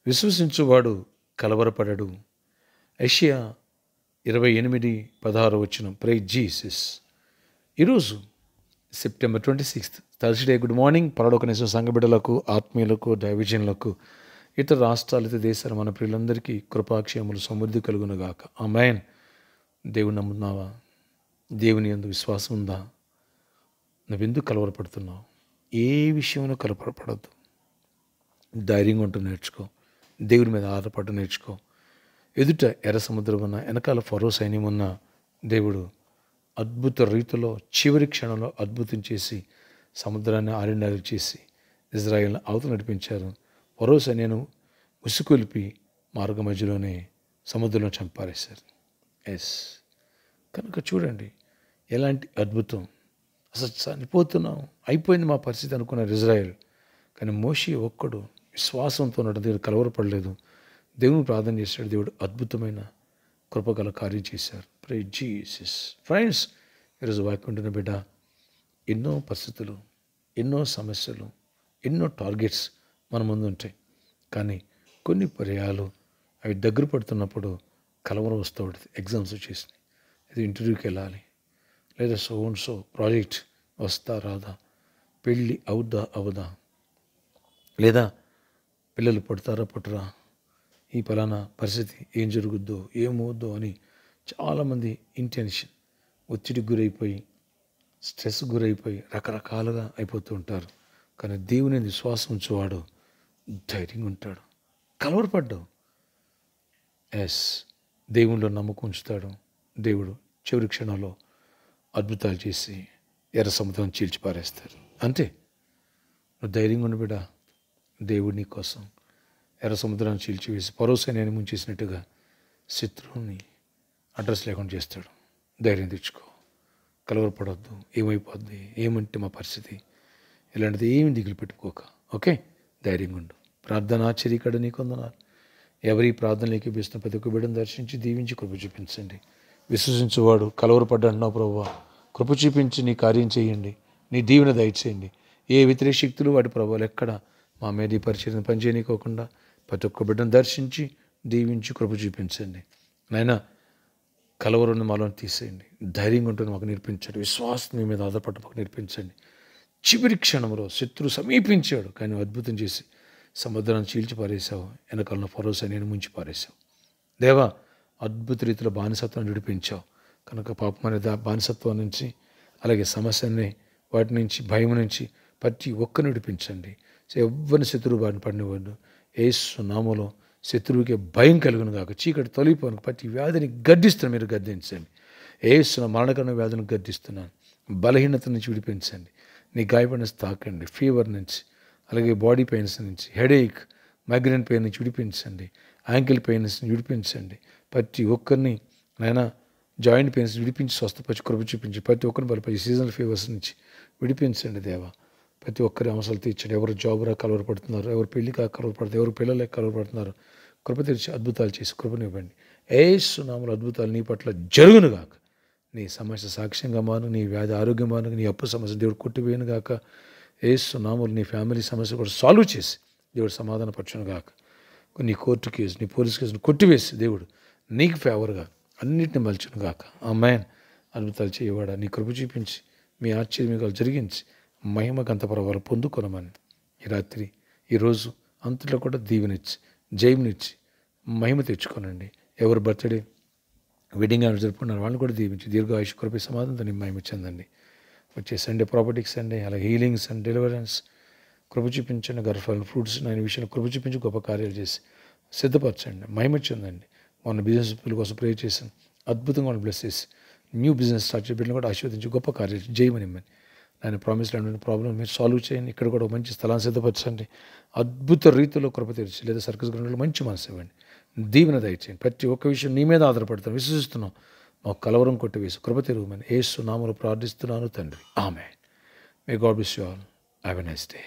విశ్వసించువాడు కలవరపడడు. యెషయా 28:16 praise Jesus. ఈరోజు సెప్టెంబర్ 26 థర్స్డే. Good morning. పరలోకనేశ్వర సంఘ బిడ్డలకు, ఆత్మీయులకు, దైవజనులకు, ఇతర రాష్ట్రాలు, ఇతర దేశాలు మన ప్రియులందరికీ కృపాక్షేమములు సమృద్ధి కలుగునుగాక. ఆమేన్. దేవుని నమ్ముతున్నావా? దేవుని యందు విశ్వాసం ఉందా? నువ్వెందుకు కలవరపడుతున్నావు? ఏ విషయంలో కలవరపడద్దు. ధైర్యంగా ఉంటూ నేర్చుకో. దేవుని మీద ఆధారపడటం నేర్చుకో. ఎదుట ఎర్ర సముద్రం ఉన్న, వెనకాల ఫరో సైన్యం ఉన్న దేవుడు అద్భుత రీతిలో చివరి క్షణంలో అద్భుతం చేసి సముద్రాన్ని ఆరిండాలు చేసి ఇజ్రాయేల్ని అవతల నడిపించారు. ఫరో సైన్యం ఉసుకొల్పి మార్గ మధ్యలోనే సముద్రంలో చంపారేశారు. కనుక చూడండి ఎలాంటి అద్భుతం. అసలు చనిపోతున్నాం, అయిపోయింది మా పరిస్థితి అనుకున్నారు ఇజ్రాయేల్. కానీ మోషే ఒక్కడు విశ్వాసంతో ఉండడం, దేవుడు కలవరపడలేదు. దేవుని ప్రార్థన చేశాడు. దేవుడు అద్భుతమైన కృపగల కార్యం చేశారు. Praise Jesus. ఫ్రెండ్స్, ఈరోజు వాక్యం ఉంటున్న బిడ్డ, ఎన్నో పరిస్థితులు, ఎన్నో సమస్యలు, ఎన్నో టార్గెట్స్ మన ముందు ఉంటాయి. కానీ కొన్ని పర్యాలు అవి దగ్గర పడుతున్నప్పుడు కలవరం వస్తూ ఉంటుంది. ఎగ్జామ్స్ వచ్చేసినాయి, ఇది ఇంటర్వ్యూకి వెళ్ళాలి, లేదా సో ప్రాజెక్ట్ వస్తా రాదా, పెళ్ళి అవుద్దా అవదా, లేదా పిల్లలు పుడతారా పుట్టరా, ఈ ఫలానా పరిస్థితి ఏం జరుగుద్దో ఏమవుద్దో అని చాలామంది ఇంటెన్షన్, ఒత్తిడికి గురైపోయి, స్ట్రెస్ గురైపోయి రకరకాలుగా అయిపోతూ ఉంటారు. కానీ దేవుని విశ్వాసం ఉంచేవాడు ధైర్యంగా ఉంటాడు. కలవరపడ్డావు. దేవునిలో నమ్మకం ఉంచుతాడు. దేవుడు చివరి క్షణంలో అద్భుతాలు చేసి ఎర్ర సముద్రం చీల్చిపారేస్తారు. అంతే. నువ్వు ధైర్యంగా ఉండి బిడ్డ, దేవుడు నీ కోసం ఎర్ర సముద్రాన్ని చీల్చివేసి ఫరో సైన్యాన్ని ముంచేసినట్టుగా శత్రువుని అడ్రస్ లేకుండా చేస్తాడు. ధైర్యం తెచ్చుకో. కలవరపడవద్దు. ఏమైపోద్ది, ఏమంటే మా పరిస్థితి, ఇలాంటిది ఏమి దిగులు పెట్టుకోక. ఓకే, ధైర్యంగా ఉండు. ప్రార్థన ఆశ్చర్యకడ నీ కొందనాలు. ఎవరి ప్రార్థనలు ఏకీపిస్తున్న ప్రతి ఒక్క బిడ్డను దర్శించి దీవించి కృప చూపించండి. విశ్వసించువాడు కలవరపడ్డాడు ప్రభావ, కృప చూపించి నీ కార్యం చేయండి. నీ దీవెన దయచేయండి. ఏ వ్యతిరేక శక్తులు వాటి ప్రభావాలు ఎక్కడ మా మీద ఈ పరిచయం పనిచేయనీకోకుండా ప్రతి ఒక్క బిడ్డను దర్శించి దీవించి కృప చూపించండి. నాయన కలవరాన్ని మాలో తీసేయండి. ధైర్యంగా ఉంటుంది మాకు నేర్పించండి. విశ్వాసం మీ మీద ఆధారపడ్డ మాకు నేర్పించండి. చివరి క్షణంలో శత్రువు సమీపించాడు, కానీ అద్భుతం చేసి సముద్రాన్ని చీల్చి పారేశావు. వెనకాల ఫరో సైన్యాన్ని ముంచి పారేశావు. దేవా, అద్భుత రీతిలో బానిసత్వాన్ని విడిపించావు. కనుక పాపం అనే బానిసత్వం నుంచి, అలాగే సమస్యని, వాటి నుంచి, భయం నుంచి ప్రతి ఒక్కరిని విడిపించండి. ఎవరిని శత్రువు బారిన పడినవాడు యేసు నామములో శత్రువుకి భయం కలుగును కాక, చీకటి తొలగిపోను. ప్రతి వ్యాధిని గద్దిస్తున్నాను, మీరు గద్దించండి. యేసు మరణకరణ వ్యాధులను గద్దిస్తున్నాను. బలహీనత నుంచి విడిపించండి. నీ గాయపడిన తాకండి. ఫీవర్ నుంచి, అలాగే బాడీ పెయిన్స్ నుంచి, హెడేక్, మైగ్రేన్ పెయిన్ నుంచి విడిపించండి. యాంకిల్ పెయిన్స్ నుంచి విడిపించండి. ప్రతి ఒక్కరిని నాయన జాయింట్ పెయిన్స్ విడిపించి స్వస్థపరిచి కృప చూపించి ప్రతి ఒక్కరిని బలపరిచి సీజనల్ ఫీవర్స్ నుంచి విడిపించండి దేవా. ప్రతి ఒక్కరి అవసరాలు తీర్చండి. ఎవరు జాబ్ రా కలవరపడుతున్నారు, ఎవరు పెళ్లి కాక కలవరపడుతున్నారు, ఎవరు పిల్లలకి కలవరపడుతున్నారు, కృప తెరిచి అద్భుతాలు చేసి కృపనివ్వండి. యేసు నామములో అద్భుతాలు నీ పట్ల జరుగును గాక. నీ సమస్య సాక్ష్యంగా మాను, నీ వ్యాధి ఆరోగ్యం మాను, నీ అప్పు సమస్య దేవుడు కొట్టివేయను గాక. యేసు నామములో నీ ఫ్యామిలీ సమస్య కూడా సాల్వ్ చేసి దేవుడు సమాధాన పరచును గాక. నీ కోర్టు కేసు, నీ పోలీస్ కేసును కొట్టివేసి దేవుడు నీకు ఫేవర్గా అన్నింటిని మలుచును గాక. ఆమేన్. అద్భుతాలు చేయవాడా, నీ కృప చూపించి మీ ఆశ్చర్యమిగాలు జరిగించి మహిమ గంత పరవాలు పొందుకొనమని ఈ రాత్రి, ఈరోజు అంతలో కూడా దీవెనిచ్చి, జయమునిచ్చి మహిమ తెచ్చుకోనండి. ఎవరు బర్త్డే, వెడ్డింగ్ అని జరుపుకున్నారు వాళ్ళని కూడా దీవించి దీర్ఘాయుష్ కృప సమాధానంతో నీ మహిమ చెందండి. వచ్చే సండే ప్రాపర్టీకి సండే, అలాగే హీలింగ్స్ అండ్ డెలివరెన్స్ కృప చూపించండి. గర్భఫలం ఫ్రూట్స్ అనే విషయంలో కృప చూపించి గొప్ప కార్యాలు చేసి సిద్ధపరచండి. మహిమ చెందండి. మన బిజినెస్ పీపుల్ కోసం ప్రే చేశాను. అద్భుతంగా వాళ్ళు బ్లెస్ చేసి న్యూ బిజినెస్ స్టార్ట్ చేయడం కూడా ఆశీర్వదించి గొప్ప కార్యాలు జయమనిమ్మని ఆయన ప్రామిస్ లాంటి ప్రాబ్లం మీరు సాల్వ్ చేయండి. ఇక్కడ కూడా మంచి స్థలాన్ని సిద్ధపరచండి. అద్భుత రీతిలో కృప తెరిచి, లేదా సర్కస్ గ్రౌండ్లో మంచి మనసు ఇవ్వండి. దీవెన దయచేయండి. ప్రతి ఒక్క విషయం నీ మీద ఆధారపడతాను, విశ్వసిస్తున్నాం. మాకు కలవరం కొట్టివేసి కృప తెరుగుమని యేసు నామములో ప్రార్థిస్తున్నాను తండ్రి. ఆమేన్. May God bless you all. Have a nice day.